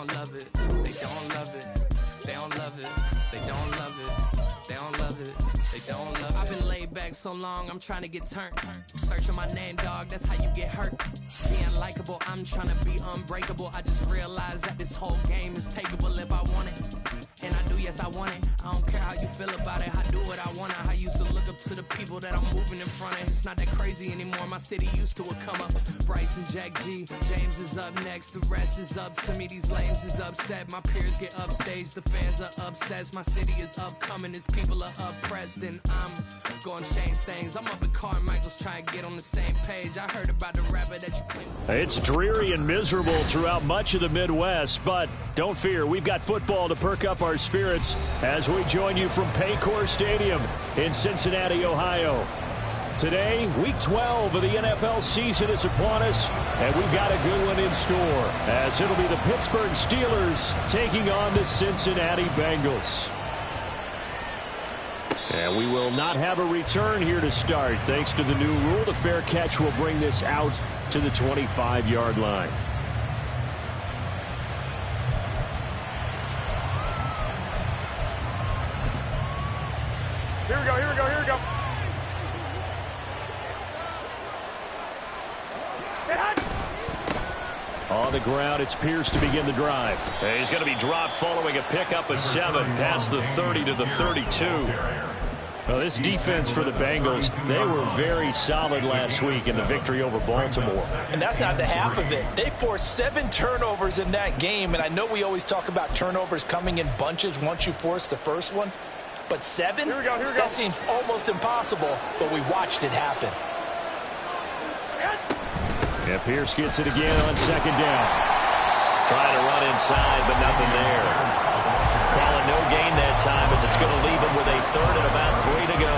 don't love it. They don't love it. They don't love it. They don't love it. They don't love it. They don't love it. I've been laid back so long, I'm trying to get turned. Searching my name, dog, that's how you get hurt. Being likable, I'm trying to be unbreakable. I just realized that this whole game is takeable if I want it. And I do, yes, I want it. I don't care how you feel about it. I do what I want. I used to look up to the people that I'm moving in front of. It's not that crazy anymore. My city used to a come up. Bryce and Jack G. James is up next. The rest is up to me. These lames is upset. My peers get upstage. The fans are obsessed. My city is upcoming. His people are oppressed. And I'm gonna change things. I'm up at Carmichael's trying to get on the same page. I heard about the rapper that you claim. It's dreary and miserable throughout much of the Midwest, but don't fear. We've got football to perk up our spirits as we join you from Paycor Stadium in Cincinnati, Ohio. Today, week 12 of the NFL season is upon us, and we've got a good one in store, as it'll be the Pittsburgh Steelers taking on the Cincinnati Bengals. And we will not have a return here to start. Thanks to the new rule, the fair catch will bring this out to the 25-yard line. Here we go, here we go, here we go. On the ground, it's Pierce to begin the drive. He's going to be dropped following a pickup of 7 past the 30 to the 32. Well, this defense for the Bengals, they were very solid last week in the victory over Baltimore. And that's not the half of it. They forced 7 turnovers in that game, and I know we always talk about turnovers coming in bunches once you force the first one. But 7? Here we go, here we go. That seems almost impossible, but we watched it happen. Yeah, Pierce gets it again on second down. Trying to run inside, but nothing there. Calling no gain that time as it's going to leave him with a third and about 3 to go.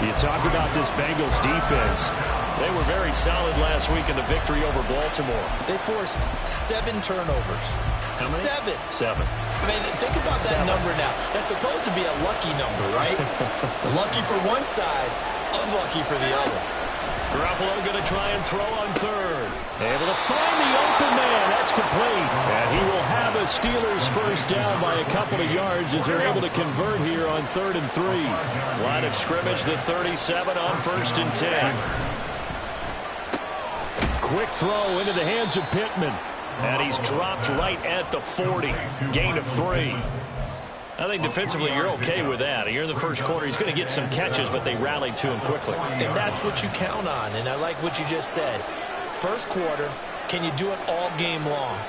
You talk about this Bengals defense. They were very solid last week in the victory over Baltimore. They forced 7 turnovers. How many? 7. I mean, think about that number now. That's supposed to be a lucky number, right? Lucky for one side, unlucky for the other. Garoppolo going to try and throw on third. Able to find the open man. That's complete. And he will have a Steelers first down by a couple of yards as they're able to convert here on 3rd and 3. Line of scrimmage, the 37 on 1st and 10. Quick throw into the hands of Pittman. And he's dropped right at the 40. Gain of 3. I think defensively you're okay with that. Here in the first quarter, he's going to get some catches, but they rallied to him quickly. And that's what you count on, and I like what you just said. First quarter, can you do it all game long?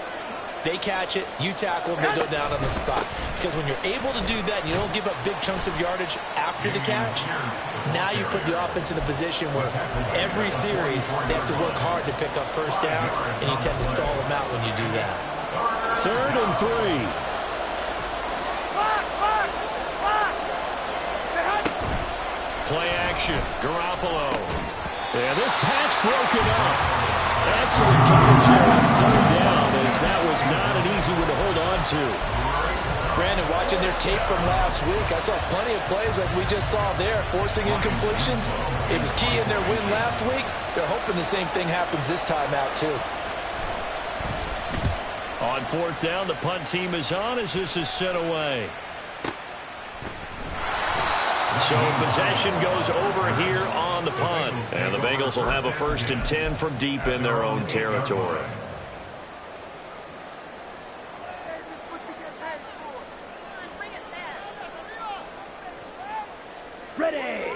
They catch it, you tackle them, they go down on the spot. Because when you're able to do that and you don't give up big chunks of yardage after the catch, now you put the offense in a position where every series they have to work hard to pick up first downs, and you tend to stall them out when you do that. 3rd and 3. Play action, Garoppolo. And this pass broken up. Excellent coverage here on 3rd down, as that was not an easy one to hold on to. Brandon, watching their tape from last week, I saw plenty of plays like we just saw there, forcing incompletions. It was key in their win last week. They're hoping the same thing happens this time out, too. On 4th down, the punt team is on as this is sent away. So possession goes over here on the punt. And the Bengals will have a 1st and 10 from deep in their own territory. Ready.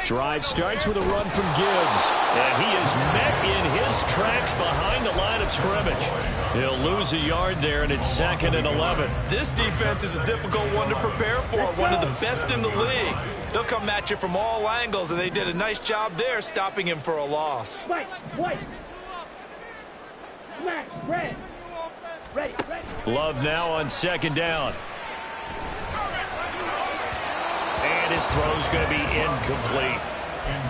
Drive starts with a run from Gibbs. And he is met in his tracks behind the line of scrimmage. He'll lose a yard there, and it's 2nd and 11. This defense is a difficult one to prepare for, one of the best in the league. They'll come at you from all angles, and they did a nice job there stopping him for a loss. White. Smash, red. Ready. Love now on 2nd down. And his throw's going to be incomplete.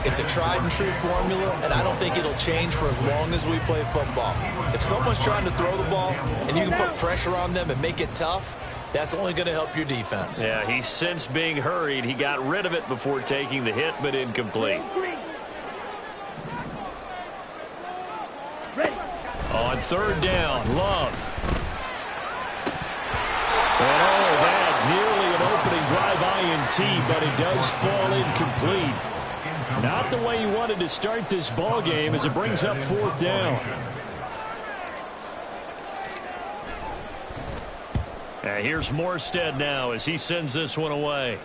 It's a tried-and-true formula, and I don't think it'll change for as long as we play football. If someone's trying to throw the ball and you can put pressure on them and make it tough, that's only going to help your defense. Yeah, he's since being hurried. He got rid of it before taking the hit, but incomplete. On third down, Love. And oh, that nearly an opening drive INT, but it does fall incomplete. Not the way you wanted to start this ball game as it brings up fourth down. And here's Morstead now as he sends this one away.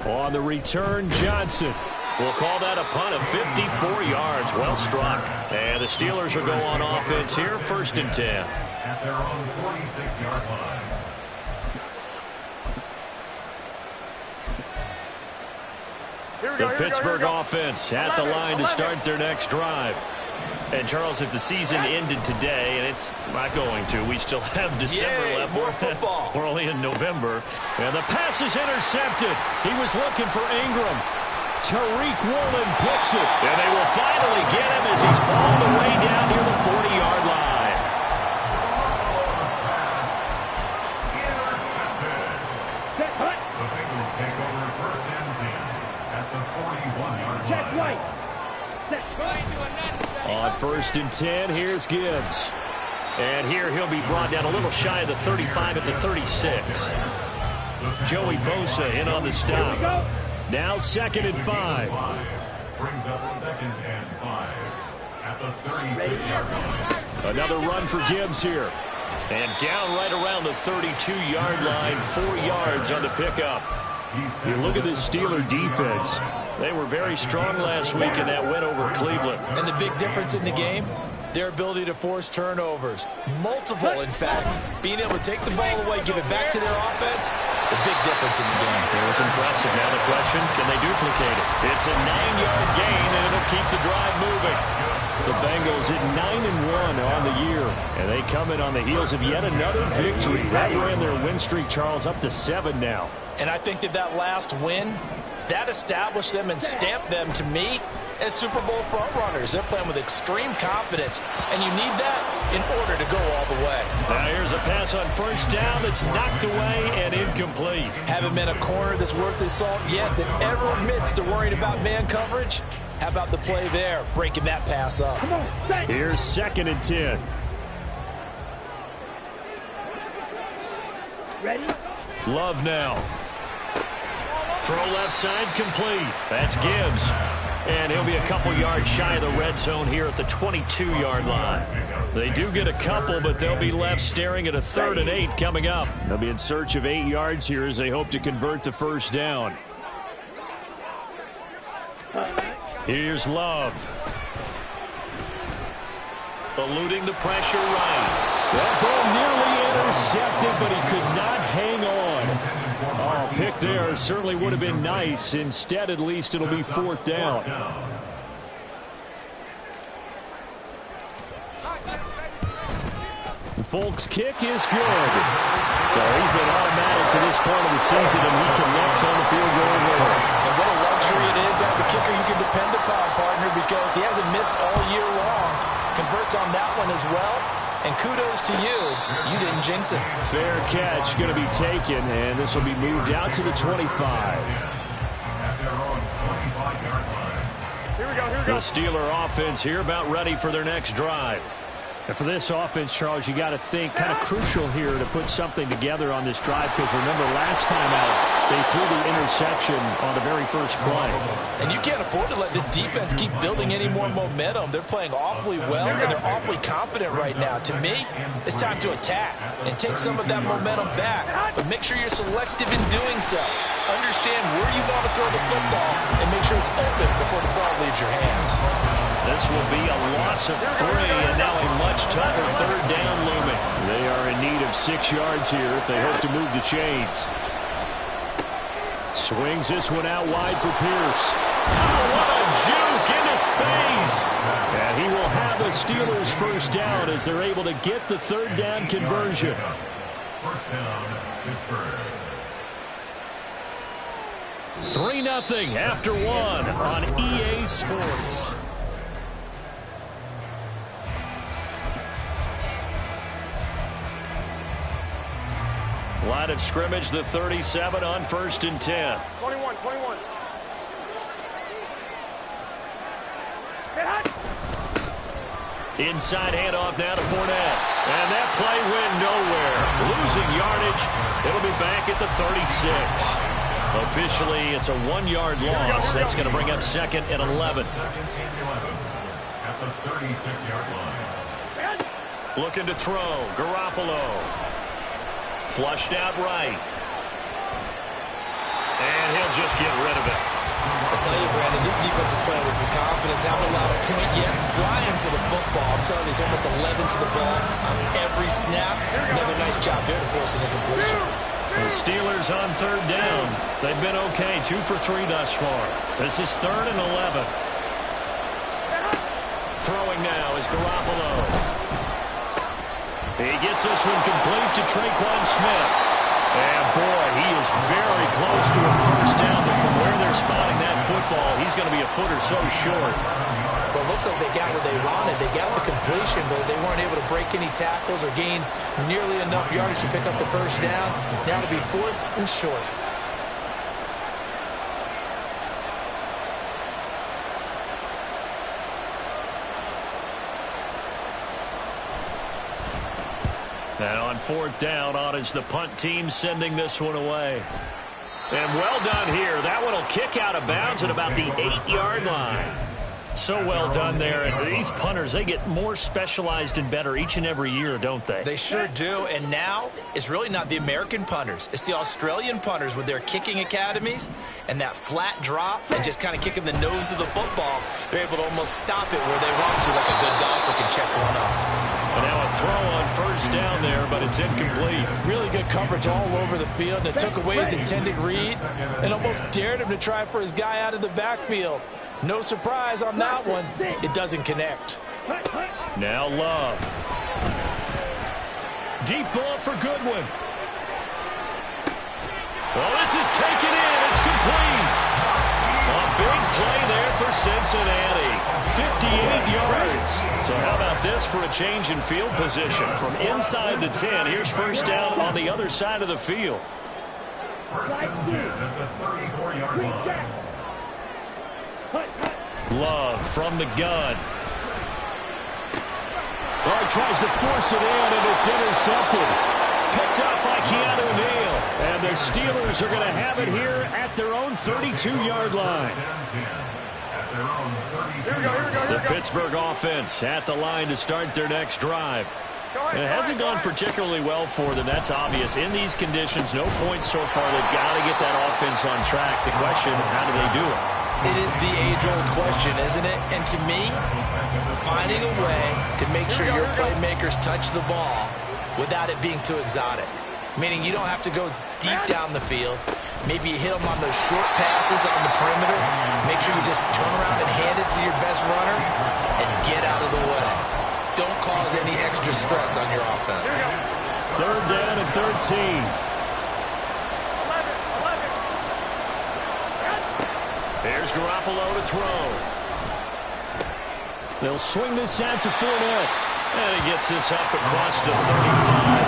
On the return, Johnson. We'll call that a punt of 54 yards. Well struck. And the Steelers will go on offense here, 1st and 10. At their own 46-yard line. The Pittsburgh offense at the line to start their next drive. And, Charles, if the season ended today, and it's not going to, we still have December left. More football. We're only in November. And the pass is intercepted. He was looking for Ingram. Tariq Woolen picks it. And they will finally get him as he's all the way down near the 40-yard line. The Bengals take over 1st and 10 at the 41-yard line. Check right. On 1st and 10, here's Gibbs. And here he'll be brought down a little shy of the 35 at the 36. Joey Bosa in on the stop. Now 2nd and 5. Brings up 2nd and 5 at the 36-yard line. Another run for Gibbs here. And down right around the 32-yard line, 4 yards on the pickup. You look at this Steeler defense. They were very strong last week in that win over Cleveland. And the big difference in the game, their ability to force turnovers. Multiple, in fact. Being able to take the ball away, give it back to their offense, the big difference in the game. It was impressive. Now the question, can they duplicate it? It's a 9-yard gain, and it'll keep the drive moving. The Bengals at 9-1 on the year, and they come in on the heels of yet another victory. That ran their win streak, Charles, up to 7 now. And I think that last win, that established them and stamped them, to me, as Super Bowl frontrunners. They're playing with extreme confidence, and you need that in order to go all the way. Now here's a pass on 1st down that's knocked away and incomplete. Haven't been a corner that's worth his salt yet that ever admits to worrying about man coverage. How about the play there, breaking that pass up? Here's 2nd and 10. Ready? Love now. Throw left side complete. That's Gibbs. And he'll be a couple yards shy of the red zone here at the 22-yard line. They do get a couple, but they'll be left staring at a 3rd and 8 coming up. They'll be in search of 8 yards here as they hope to convert the 1st down. Here's Love. Eluding the pressure right. That ball nearly intercepted, but he could not hang on. Oh, pick there certainly would have been nice. Instead, at least it'll be 4th down. Folks' kick is good. So he's been automatic to this point of the season, and he connects on the field goal there. And what a luxury it is to have a kicker you can depend upon, partner, because he hasn't missed all year long. Converts on that one as well. And kudos to you. You didn't jinx it. Fair catch going to be taken, and this will be moved out to the 25. Here we go, here we The go. Steeler offense here about ready for their next drive. And for this offense, Charles, you got to think kind of crucial here to put something together on this drive, because remember last time out they threw the interception on the very first play. And you can't afford to let this defense keep building any more momentum. They're playing awfully well, and they're awfully confident right now. To me, it's time to attack and take some of that momentum back. But make sure you're selective in doing so. Understand where you want to throw the football and make sure it's open before the ball leaves your hands. This will be a loss of 3, and now a much tougher 3rd down looming. They are in need of 6 yards here if they hope to move the chains. Swings this one out wide for Pierce. Oh, what a juke into space. And he will have a Steelers 1st down as they're able to get the 3rd down conversion. 1st down, Pittsburgh. 3-0 after 1 on EA Sports. Line of scrimmage, the 37 on 1st and 10. 21. Get hot. Inside handoff now to Fournette. And that play went nowhere. Losing yardage. It'll be back at the 36. Officially, it's a 1-yard loss. That's going to bring up 2nd and 11. At the 36-yard line. Looking to throw. Garoppolo. Flushed out right. And he'll just get rid of it. I tell you, Brandon, this defense is playing with some confidence. Haven't allowed a point yet. Flying to the football. I'm telling you, there's almost 11 to the ball on every snap. Another nice job there to force an incompletion. The Steelers on 3rd down. They've been okay. 2 for 3 thus far. This is 3rd and 11. Throwing now is Garoppolo. He gets this one complete to Traquan Smith. And, boy, he is very close to a first down. But from where they're spotting that football, he's going to be a foot or so short. Well, it looks like they got what they wanted. They got the completion, but they weren't able to break any tackles or gain nearly enough yardage to pick up the first down. Now to be 4th and short. And on 4th down, on is the punt team sending this one away. And well done here. That one will kick out of bounds at about the 8-yard line. So well done there. And these punters, they get more specialized and better each and every year, don't they? They sure do. And now it's really not the American punters. It's the Australian punters with their kicking academies and that flat drop and just kind of kicking the nose of the football. They're able to almost stop it where they want to, like a good golfer can check one up. And now a throw on first down there, but it's incomplete. Really good coverage all over the field, and it took away his intended read and almost dared him to try for his guy out of the backfield. No surprise on that one. It doesn't connect. Now Love. Deep ball for Goodwin. Well, this is taken in. It's complete. A big play there for Cincinnati. 58 yards. So how about this for a change in field position? From inside the 10, here's first down on the other side of the field. First and 10 at the 34-yard line. Love from the gun. Oh, he tries to force it in, and it's intercepted. Picked up by Keanu Neal. And the Steelers are going to have it here at their own 32-yard line. The Pittsburgh offense at the line to start their next drive. It hasn't gone particularly well for them. That's obvious. In these conditions, no points so far. They've got to get that offense on track. The question, how do they do it? It is the age-old question, isn't it? And to me, finding a way to make sure your playmakers touch the ball without it being too exotic. Meaning you don't have to go deep down the field. Maybe you hit them on those short passes on the perimeter. Make sure you just turn around and hand it to your best runner and get out of the way. Don't cause any extra stress on your offense. 3rd down and 13. Here's Garoppolo to throw. They'll swing this out to Fournette. And he gets this up across the 35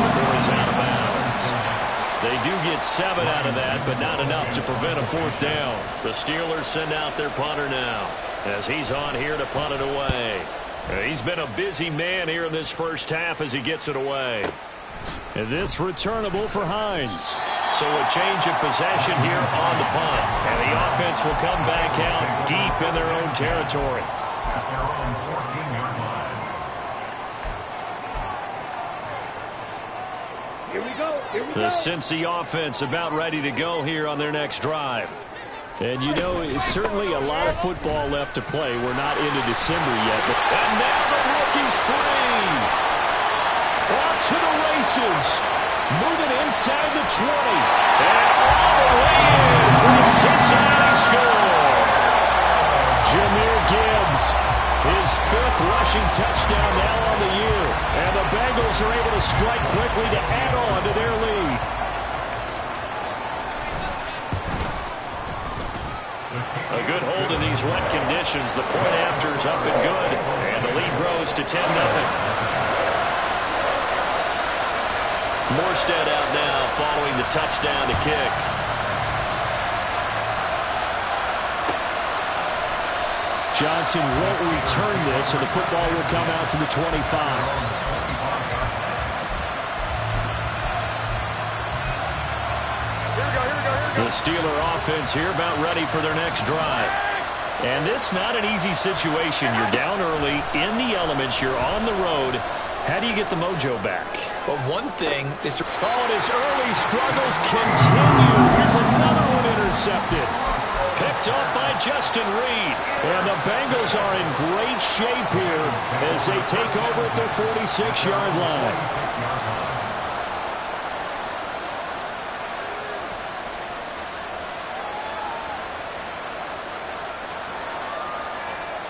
before he's out of bounds. They do get 7 out of that, but not enough to prevent a 4th down. The Steelers send out their punter now as he's on here to punt it away. He's been a busy man here in this first half as he gets it away. And this returnable for Hines. So a change of possession here on the punt. And the offense will come back out deep in their own territory. At their own 14-yard line. Here we go. The Cincy offense about ready to go here on their next drive. And you know, it's certainly a lot of football left to play. We're not into December yet. And now the rookie's free. Off to the races. Moving inside the 20. And all the way in for a Cincinnati score. Jahmyr Gibbs, his 5th rushing touchdown now on the year. And the Bengals are able to strike quickly to add on to their lead. A good hold in these wet conditions. The point after is up and good. And the lead grows to 10-0. Morstead out now following the touchdown to kick. Johnson won't return this, and the football will come out to the 25. The Steeler offense here about ready for their next drive. And this not an easy situation. You're down early, in the elements, you're on the road. How do you get the mojo back? But one thing is to... Oh, and his early struggles continue. Here's another one intercepted. Picked up by Justin Reed. And the Bengals are in great shape here as they take over at their 46-yard line.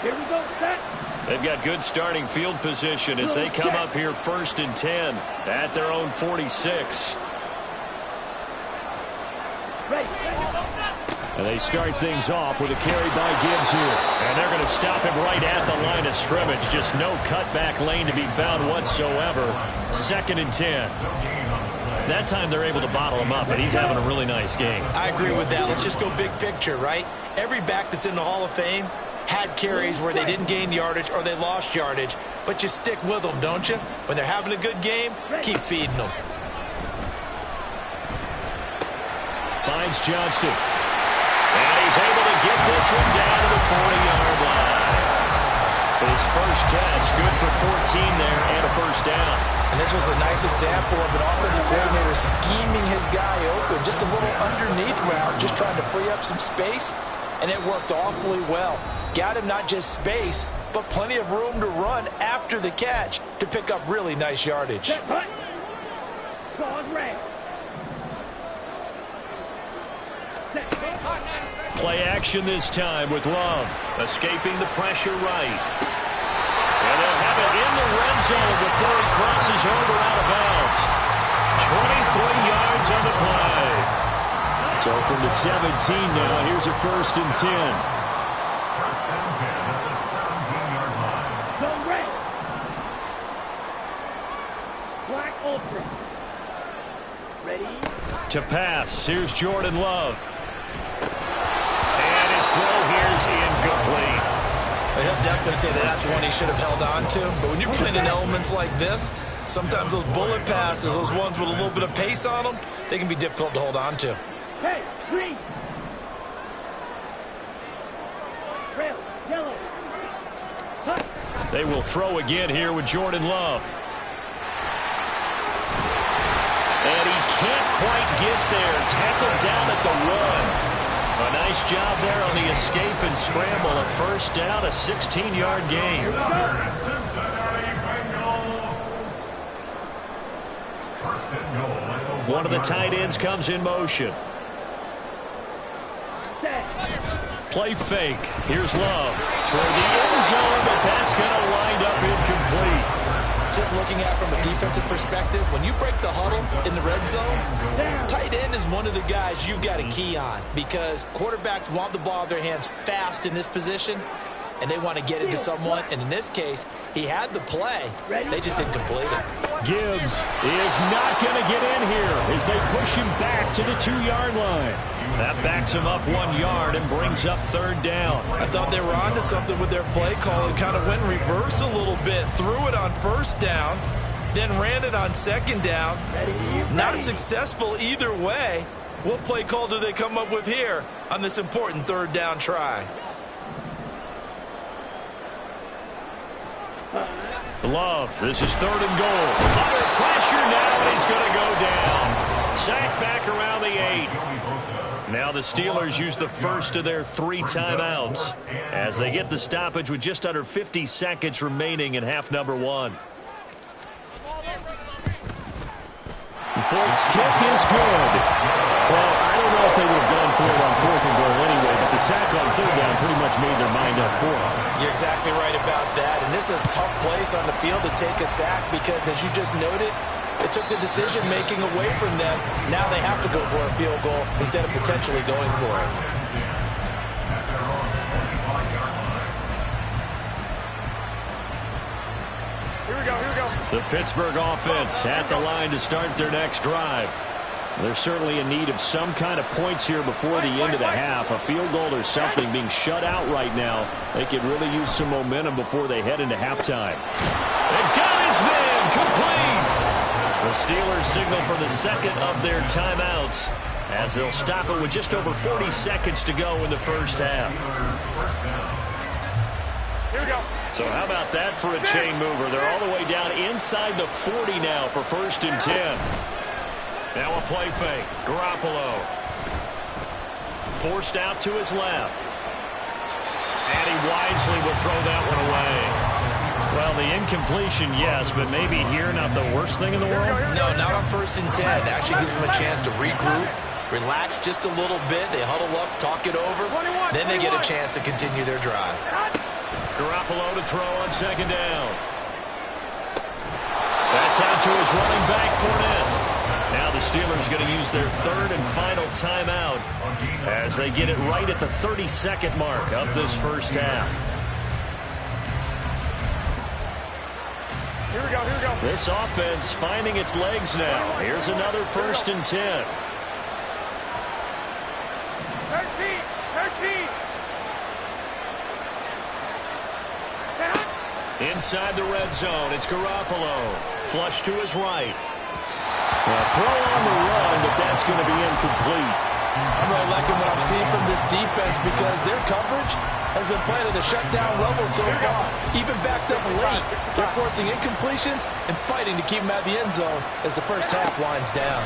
Here we go, set. They've got good starting field position as they come up here 1st and 10 at their own 46. Ready. And they start things off with a carry by Gibbs here. And they're going to stop him right at the line of scrimmage. Just no cutback lane to be found whatsoever. 2nd and 10. That time they're able to bottle him up, and he's having a really nice game. I agree with that. Let's just go big picture, right? Every back that's in the Hall of Fame had carries where they didn't gain yardage or they lost yardage, but you stick with them, don't you? When they're having a good game, keep feeding them. Finds Johnston. And he's able to get this one down to the 40-yard line. His first catch, good for 14 there and a first down. And this was a nice example of an offensive coordinator scheming his guy open. Just a little underneath route, just trying to free up some space, and it worked awfully well. Got him not just space, but plenty of room to run after the catch to pick up really nice yardage. Play action this time with Love. Escaping the pressure right. And they'll have it in the red zone before he crosses over out of bounds. 23 yards on the play. So from the 17 now, here's a 1st and 10. Ready. To pass, here's Jordan Love. And his throw here's incomplete. He'll definitely say that that's one he should have held on to. But when you're playing in elements like this, sometimes those bullet passes, those ones with a little bit of pace on them, they can be difficult to hold on to. Hey, green. Red, yellow. They will throw again here with Jordan Love. And he can't quite get there. Tackled down at the 1. A nice job there on the escape and scramble. A first down, a 16-yard gain. One of the tight ends comes in motion. Play fake. Here's Love toward the end zone, but that's going to wind up incomplete. Just looking at it from a defensive perspective, when you break the huddle in the red zone, tight end is one of the guys you've got to key on because quarterbacks want the ball in their hands fast in this position, and they want to get it to someone. And in this case, he had the play. They just didn't complete it. Gibbs is not going to get in here as they push him back to the 2-yard line. That backs him up 1 yard and brings up 3rd down. I thought they were onto something with their play call and kind of went in reverse a little bit. Threw it on 1st down, then ran it on 2nd down. Not successful either way. What play call do they come up with here on this important 3rd down try? Love, this is 3rd and goal. Under pressure now, and he's going to go down. Sacked back around the 8. Now the Steelers use the first of their 3 timeouts as they get the stoppage with just under 50 seconds remaining in half number 1. Fork's kick is good. Well, I don't know if they would have gone for it on 4th and goal anyway, but the sack on 3rd down pretty much made their mind up for it. You're exactly right about that, and this is a tough place on the field to take a sack because, as you just noted, it took the decision-making away from them. Now they have to go for a field goal instead of potentially going for it. Here we go, here we go. The Pittsburgh offense at the line to start their next drive. They're certainly in need of some kind of points here before the end of the half. A field goal or something. Being shut out right now. They could really use some momentum before they head into halftime. And got his man complete. The Steelers signal for the second of their timeouts as they'll stop it with just over 40 seconds to go in the first half. Here we go. So how about that for a chain mover? They're all the way down inside the 40 now for 1st and 10. Now a play fake. Garoppolo. Forced out to his left. And he wisely will throw that one away. Well, the incompletion, yes, but maybe here not the worst thing in the world? No, not on 1st and 10. Actually gives them a chance to regroup, relax just a little bit. They huddle up, talk it over. Then they get a chance to continue their drive. Garoppolo to throw on 2nd down. That's out to his running back, Fournette. Now the Steelers going to use their 3rd and final timeout as they get it right at the 32nd mark of this first half. Here we go, here we go. This offense finding its legs now. Here's another 1st and 10. 13. Inside the red zone, it's Garoppolo. Flush to his right. Well, throw on the run, but that's going to be incomplete. I'm really liking what I'm seeing from this defense because their coverage has been playing at the shutdown level so far. Even backed up late, they're forcing incompletions and fighting to keep them out of the end zone as the first half winds down.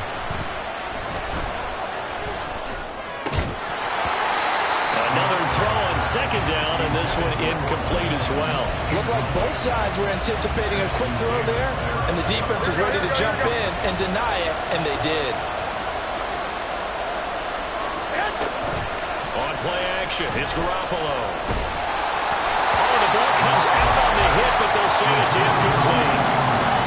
Another throw on 2nd down, and this one incomplete as well. Looked like both sides were anticipating a quick throw there, and the defense was ready to jump in and deny it, and they did. On play action, it's Garoppolo. Oh, the ball comes out on the hit, but they'll say it's incomplete.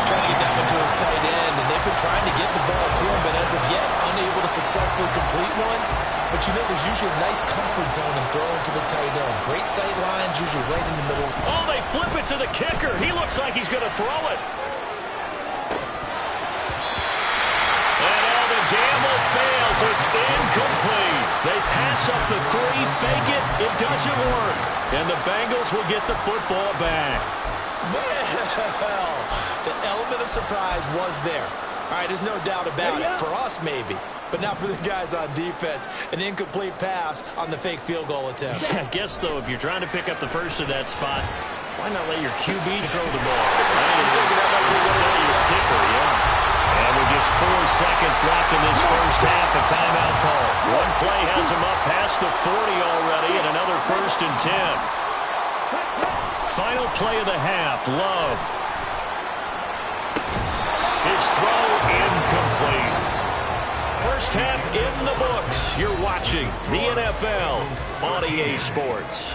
Trying to get that one to his tight end, and they've been trying to get the ball to him, but as of yet, unable to successfully complete one. But you know, there's usually a nice comfort zone in throwing to the tight end. Great sight lines, usually right in the middle. Oh, they flip it to the kicker. He looks like he's going to throw it. And all the gamble fails. It's incomplete. They pass up the 3, fake it. It doesn't work. And the Bengals will get the football back. Well, the element of surprise was there. All right, there's no doubt about it. For us, maybe. But not for the guys on defense. An incomplete pass on the fake field goal attempt. I guess, though, if you're trying to pick up the first of that spot, why not let your QB throw the ball? Your kicker, yeah. And with just 4 seconds left in this first half, a timeout call. One play has him up past the 40 already, and another 1st and 10. Final play of the half, Love. His throw incomplete. First half in the books. You're watching the NFL on EA Sports.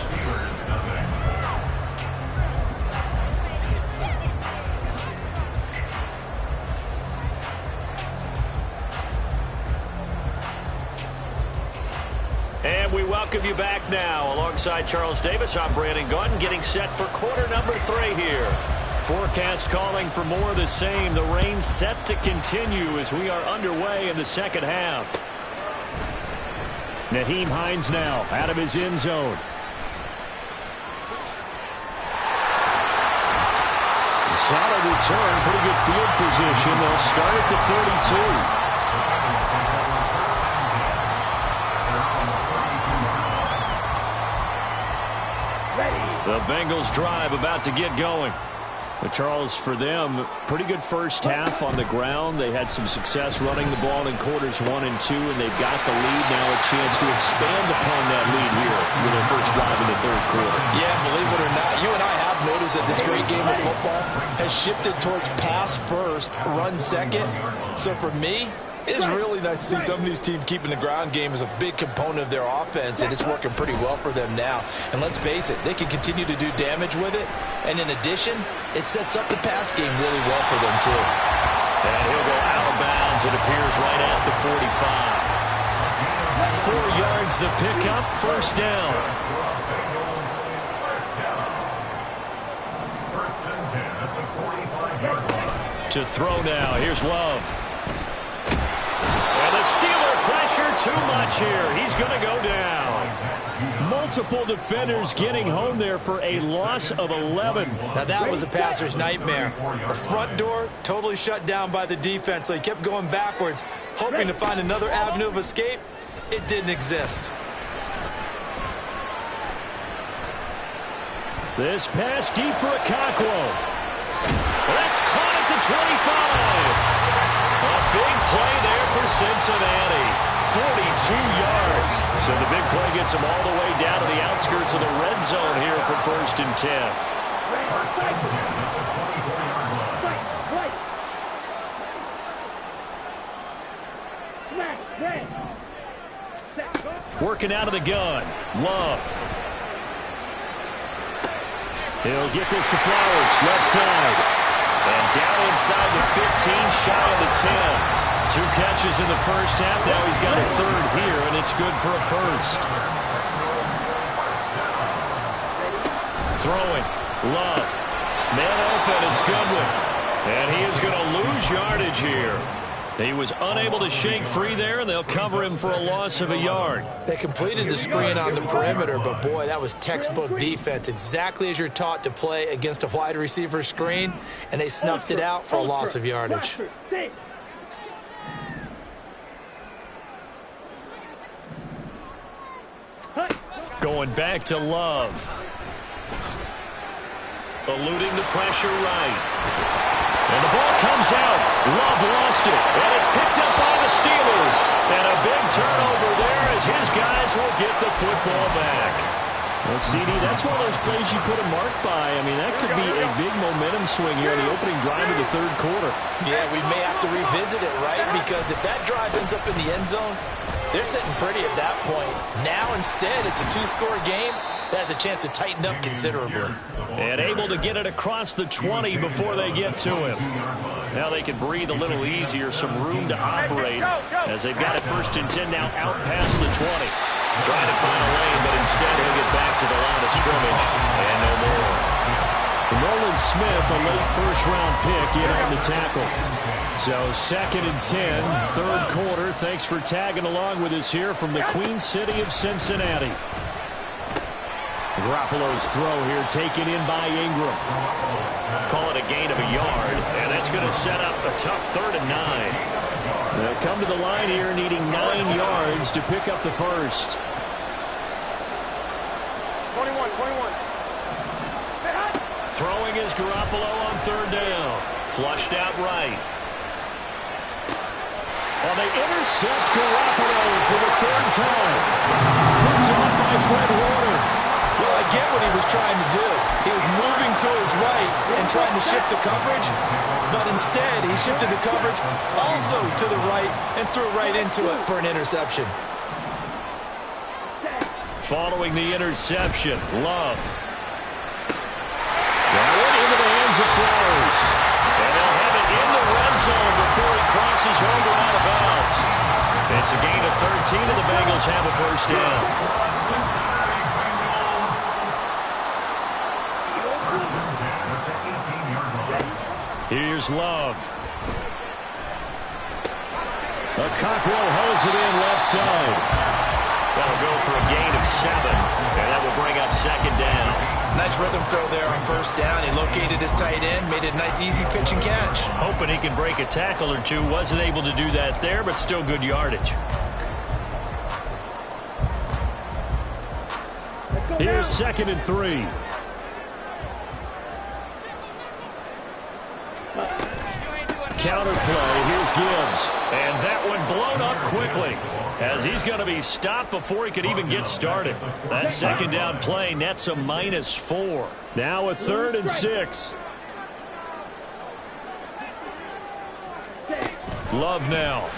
And we welcome you back now. Alongside Charles Davis, I'm Brandon Gunn, getting set for quarter number 3 here. Forecast calling for more of the same. The rain set to continue as we are underway in the second half. Nyheim Hines now out of his end zone. Solid return, pretty good field position. They'll start at the 32. The Bengals drive about to get going. But Charles, for them, pretty good first half on the ground. They had some success running the ball in quarters 1 and 2, and they've got the lead now, a chance to expand upon that lead here with their first drive in the 3rd quarter. Yeah, believe it or not, you and I have noticed that this great game of football has shifted towards pass first, run second. So for me, it's really nice to see some of these teams keeping the ground game as a big component of their offense, and it's working pretty well for them now. And let's face it, they can continue to do damage with it. And in addition, it sets up the pass game really well for them, too. And he'll go out of bounds. It appears right at the 45. 4 yards the pickup, first down. To throw now. Here's Love. And this too much here. He's going to go down. Multiple defenders getting home there for a loss of 11. Now that was a passer's nightmare. The front door totally shut down by the defense, so he kept going backwards, hoping to find another avenue of escape. It didn't exist. This pass deep for Okakwo. That's caught at the 25. A big play there for Cincinnati. 42 yards. So the big play gets them all the way down to the outskirts of the red zone here for 1st and 10. Working out of the gun. Love. He'll get this to Flowers, left side. And down inside the 15, shy of the 10. 2 catches in the first half. Now he's got a third here, and it's good for a first. Throwing. Love. Man open. It's Goodwin. And he is going to lose yardage here. He was unable to shake free there, and they'll cover him for a loss of a yard. They completed the screen on the perimeter, but boy, that was textbook defense. Exactly as you're taught to play against a wide receiver screen, and they snuffed it out for a loss of yardage. Going back to Love. Eluding the pressure right. And the ball comes out. Love lost it. And it's picked up by the Steelers. And a big turnover there as his guys will get the football back. Well, CD, that's one of those plays you put a mark by. I mean, that could be a big momentum swing here on the opening drive of the third quarter. Yeah, we may have to revisit it, right? Because if that drive ends up in the end zone, they're sitting pretty at that point. Now, instead, it's a 2-score game. That has a chance to tighten up considerably. And able to get it across the 20 before they get to him. Now they can breathe a little easier, some room to operate as they've got it 1st and 10 now out past the 20. Trying to find a lane, but instead he'll get back to the line of scrimmage and no more. Nolan Smith, a late first-round pick, in on the tackle. So 2nd and 10, third quarter. Thanks for tagging along with us here from the Queen City of Cincinnati. Garoppolo's throw here taken in by Ingram. Call it a gain of a yard, and that's going to set up a tough 3rd and 9. They'll come to the line here needing 9 yards to pick up the first. 21. Throwing is Garoppolo on 3rd down. Flushed out right. Well, they intercept Garoppolo for the 3rd time. Picked off by Fred Warner. Well, I get what he was trying to do. He was moving to his right and trying to shift the coverage, but instead he shifted the coverage also to the right and threw right into it for an interception. Following the interception, Love. That went into the hands of Flowers. And they'll have it in the red zone before he crosses over out of bounds. It's a gain of 13, and the Bengals have a first down. Here's Love. Okakwo holds it in left side. That'll go for a gain of 7, and that will bring up 2nd down. Nice rhythm throw there on 1st down. He located his tight end, made it a nice easy pitch and catch. Hoping he can break a tackle or two. Wasn't able to do that there, but still good yardage. Here's 2nd and 3. Counter play. Here's Gibbs. And that one blown up quickly as he's going to be stopped before he could even get started. That 2nd down play nets a -4. Now a 3rd and 6. Love now.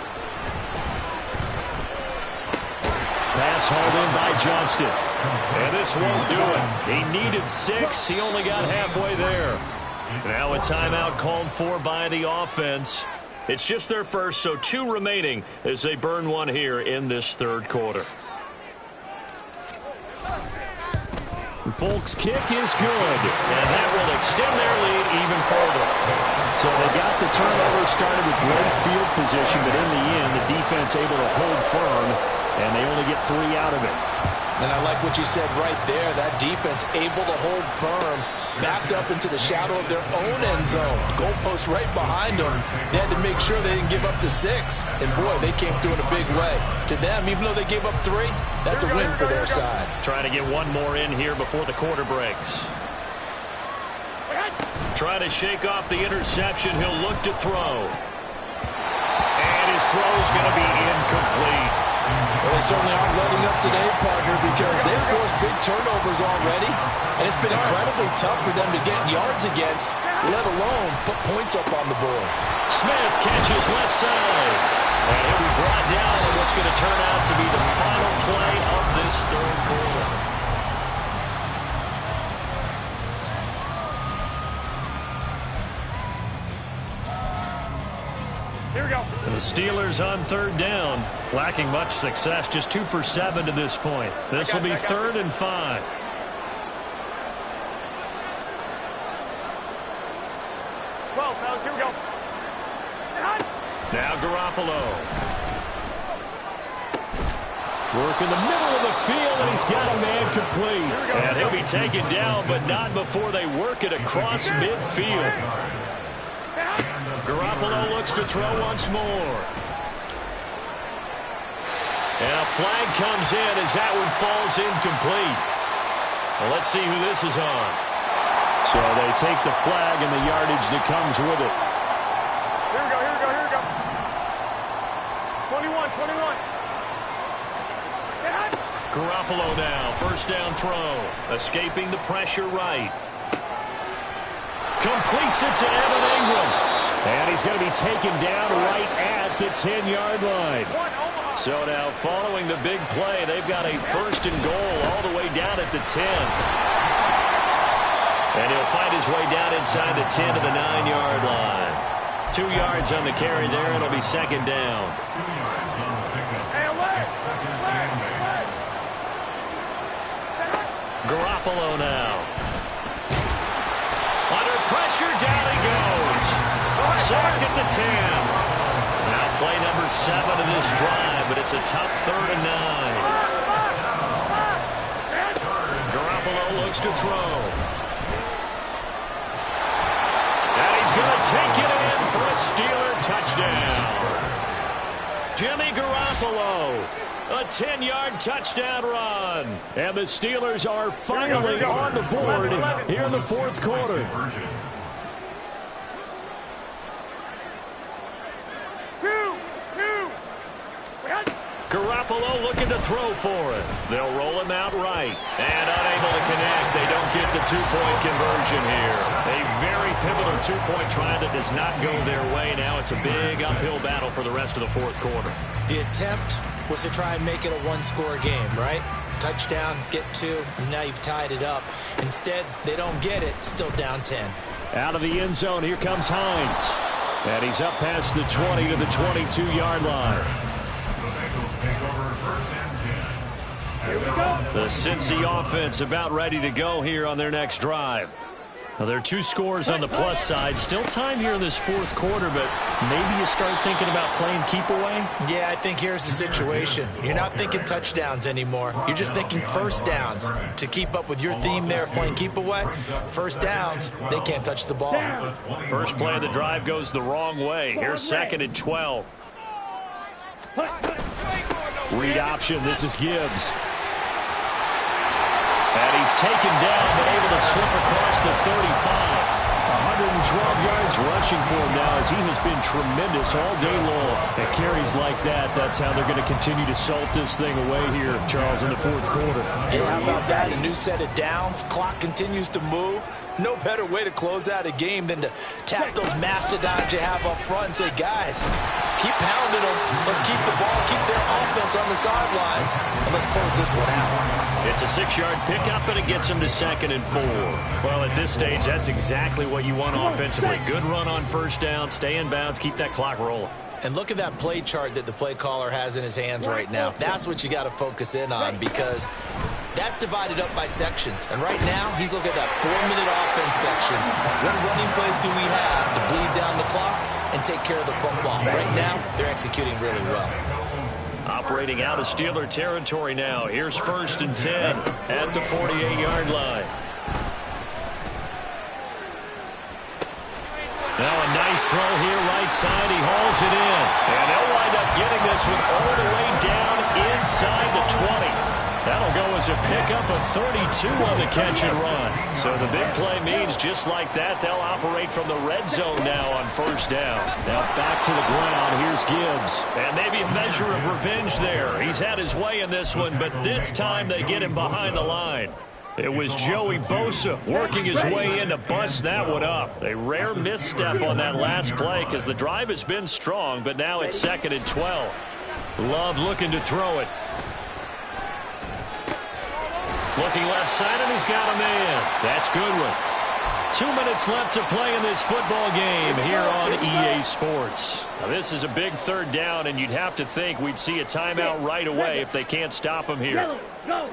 Pass hauled in by Johnston. And this won't do it. He needed 6. He only got halfway there. Now a timeout called for by the offense. It's just their first, so 2 remaining as they burn one here in this 3rd quarter. Folks' kick is good. And that will extend their lead even further. So they got the turnover started with great field position, but in the end, the defense able to hold firm, and they only get 3 out of it. And I like what you said right there. That defense able to hold firm, backed up into the shadow of their own end zone. Goalpost right behind them. They had to make sure they didn't give up the 6. And, boy, they came through in a big way. To them, even though they gave up 3, that's a win for their side. Trying to get one more in here before the quarter breaks. Trying to shake off the interception. He'll look to throw. And his throw's going to be incomplete. Well, they certainly aren't letting up today, partner, because they've forced big turnovers already, and it's been incredibly tough for them to get yards against, let alone put points up on the board. Smith catches left side. And he'll be brought down on what's going to turn out to be the final play of this third quarter. Here we go. And the Steelers on third down, lacking much success, just 2 for 7 to this point. This will be 3rd and 5. Here we go. Now Garoppolo. Work in the middle of the field, and he's got a man complete. And he'll be taken down, but not before they work it across midfield. Garoppolo looks to throw once more. And a flag comes in as that one falls incomplete. Well, let's see who this is on. So they take the flag and the yardage that comes with it. Here we go. 21. Garoppolo now, first down throw. Escaping the pressure right. Completes it to Evan Ingram. And he's going to be taken down right at the 10-yard line. So now following the big play, they've got a 1st and goal all the way down at the 10. And he'll find his way down inside the 10 to the 9-yard line. 2 yards on the carry there. It'll be 2nd down. Garoppolo now. Under pressure, down he goes. Sacked at the 10. Now play number 7 of this drive, but it's a tough 3rd and 9. Garoppolo looks to throw. And he's going to take it in for a Steeler touchdown. Jimmy Garoppolo. A 10-yard touchdown run. And the Steelers are finally on the board here in the 4th quarter. Garoppolo looking to throw for it. They'll roll him out right. And unable to connect. They don't get the 2-point conversion here. A very pivotal 2-point try that does not go their way. Now it's a big uphill battle for the rest of the 4th quarter. The attempt was to try and make it a 1-score game, right? Touchdown, get 2, and now you've tied it up. Instead, they don't get it, still down 10. Out of the end zone, here comes Hines. And he's up past the 20 to the 22-yard line. The Cincy offense about ready to go here on their next drive. Now, there are 2 scores on the plus side. Still time here in this 4th quarter, but maybe you start thinking about playing keep away? Yeah, I think here's the situation. You're not thinking touchdowns anymore. You're just thinking first downs. To keep up with your theme there of playing keep away, first downs, they can't touch the ball. First play of the drive goes the wrong way. Here's 2nd and 12. Read option. This is Gibbs. And he's taken down, but able to slip across the 35. 112 yards rushing for him now as he has been tremendous all day long. At carries like that, that's how they're going to continue to salt this thing away here, Charles, in the 4th quarter. Yeah, how about that? A new set of downs. Clock continues to move. No better way to close out a game than to tap those mastodons you have up front and say, guys, keep pounding them. Let's keep the ball, keep their offense on the sidelines, and let's close this one out. It's a 6-yard pickup, and it gets him to 2nd and 4. Well, at this stage, that's exactly what you want offensively. Good run on first down, stay in bounds, keep that clock rolling. And look at that play chart that the play caller has in his hands right now. That's what you got to focus in on, because That's divided up by sections. And right now, he's looking at that 4-minute offense section. What running plays do we have to bleed down the clock and take care of the football? Right now, they're executing really well. Operating out of Steeler territory now. Here's 1st and 10 at the 48-yard line. Now a nice throw here, right side. He hauls it in. And they'll wind up getting this one all the way down inside the 20. That'll go as a pickup of 32 on the catch and run. So the big play means just like that, they'll operate from the red zone now on 1st down. Now back to the ground. Here's Gibbs. And maybe a measure of revenge there. He's had his way in this one, but this time they get him behind the line. It was Joey Bosa working his way in to bust that one up. A rare misstep on that last play because the drive has been strong, but now it's 2nd and 12. Love looking to throw it. Looking left side, and he's got a man. That's Goodwin. 2 minutes left to play in this football game here on EA Sports. Now, this is a big 3rd down, and you'd have to think we'd see a timeout right away if they can't stop him here. Go.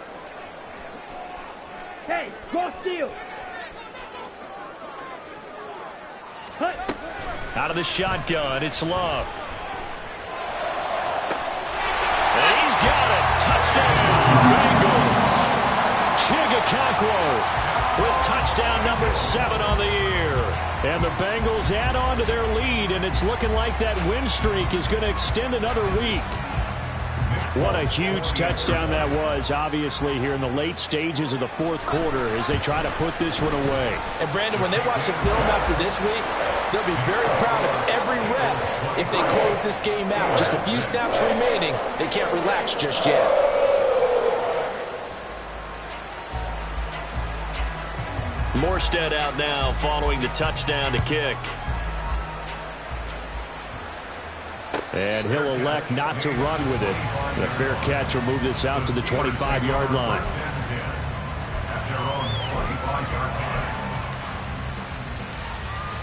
Hey, cross field. Out of the shotgun, it's Love. And he's got it. Touchdown, Bengals. Chigakakwo with touchdown number 7 on the year. And the Bengals add on to their lead, and it's looking like that win streak is going to extend another week. What a huge touchdown that was, obviously, here in the late stages of the 4th quarter as they try to put this one away. And, Brandon, when they watch the film after this week, they'll be very proud of every rep if they close this game out. Just a few snaps remaining. They can't relax just yet. Morstead out now following the touchdown to kick. And he'll elect not to run with it. The fair catch will move this out to the 25-yard line.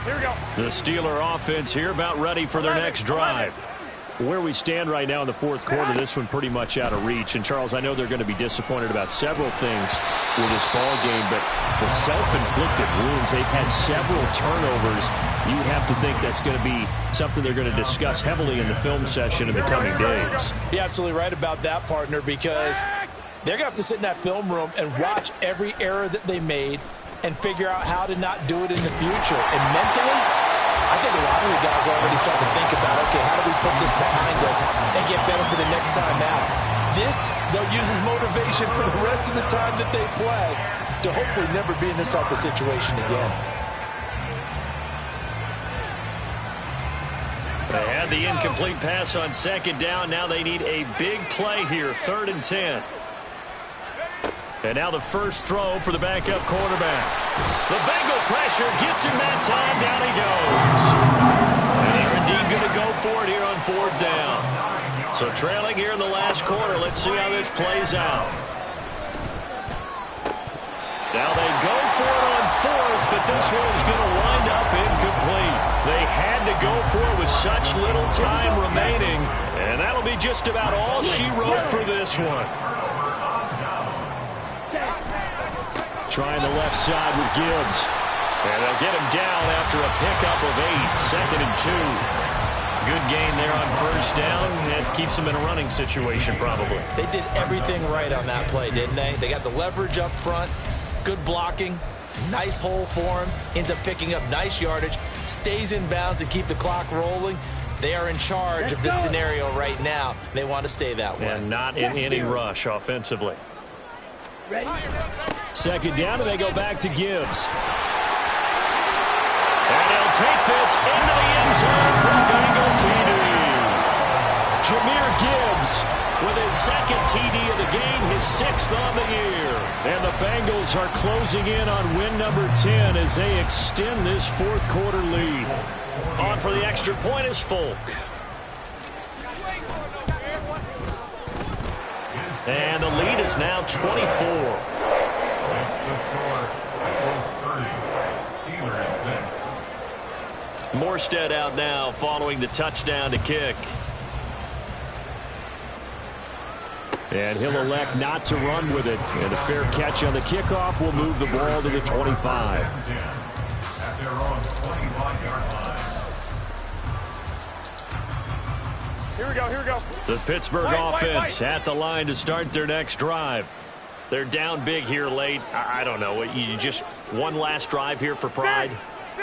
Here we go. The Steeler offense here about ready for their next drive. Where we stand right now in the 4th quarter, this one pretty much out of reach. And, Charles, I know they're going to be disappointed about several things with this ball game, but the self-inflicted wounds, they've had several turnovers. You have to think that's going to be something they're going to discuss heavily in the film session in the coming days. You're absolutely right about that, partner, because they're going to have to sit in that film room and watch every error that they made and figure out how to not do it in the future. And mentally, I think a lot of the guys are already starting to think about, okay, how do we put this behind us and get better for the next time out? This, they'll use as motivation for the rest of the time that they play to hopefully never be in this type of situation again. They had the incomplete pass on 2nd down. Now they need a big play here, 3rd and 10. And now the first throw for the backup quarterback. The Bengal pressure gets him that time. Down he goes. And they're indeed going to go for it here on 4th down. So trailing here in the last quarter. Let's see how this plays out. Now they go for it on 4th, but this one is going to wind up incomplete. They had to go for it with such little time remaining. And that'll be just about all she wrote for this one. Trying the left side with Gibbs. And they'll get him down after a pickup of 8, 2nd and 2. Good gain there on 1st down. It keeps them in a running situation probably. They did everything right on that play, didn't they? They got the leverage up front, good blocking, nice hole for him, ends up picking up nice yardage, stays in bounds to keep the clock rolling. They are in charge of this scenario right now. They want to stay that way. And not in any rush offensively. Ready? 2nd down, and they go back to Gibbs. And he'll take this into the end zone for Bengal TD. Jahmyr Gibbs with his 2nd TD of the game, his 6th on the year. And the Bengals are closing in on win number 10 as they extend this 4th quarter lead. On for the extra point is Folk. And the lead is now 24. That's the score. Bengals 30. Steelers 6. Morstead out now following the touchdown to kick. And he'll elect not to run with it. And a fair catch on the kickoff will move the ball to the 25. At their own 25-yard line. Here we go, here we go. The Pittsburgh offense at the line to start their next drive. They're down big here late. I don't know. You just one last drive here for pride?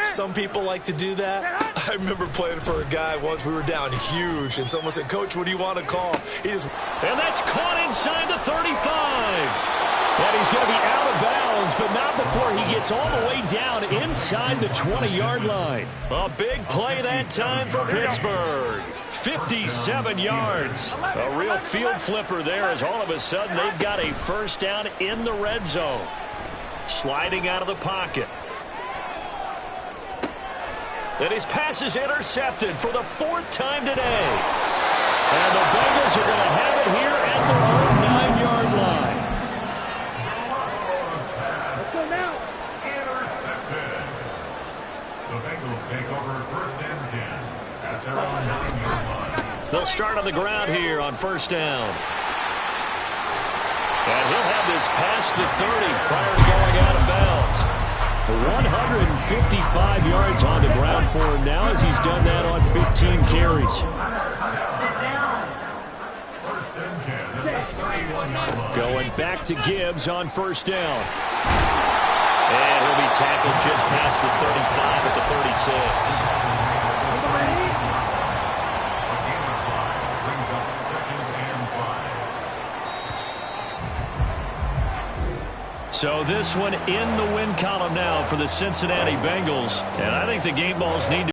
Some people like to do that. I remember playing for a guy once. We were down huge, and someone said, "Coach, what do you want to call?" And that's caught inside the 35. And he's going to be out of bounds, but not before he gets all the way down inside the 20-yard line. A big play that time for Pittsburgh. 57 yards. A real field flipper there as all of a sudden they've got a first down in the red zone. Sliding out of the pocket. And his pass is intercepted for the fourth time today. And the Bengals are going to have it here at their own 9-yard line. Let's go now. Intercepted. The Bengals take over first and 10 at their own 9-yard line. They'll start on the ground here on first down. And he'll have this past the 30 prior to going out of bounds. 155 yards on the ground for him now as he's done that on 15 carries. First and 10 at the 31-yard line. Going back to Gibbs on first down. And he'll be tackled just past the 35 at the 36. Brings up second and 5. So this one in the win column now for the Cincinnati Bengals. And I think the game balls need to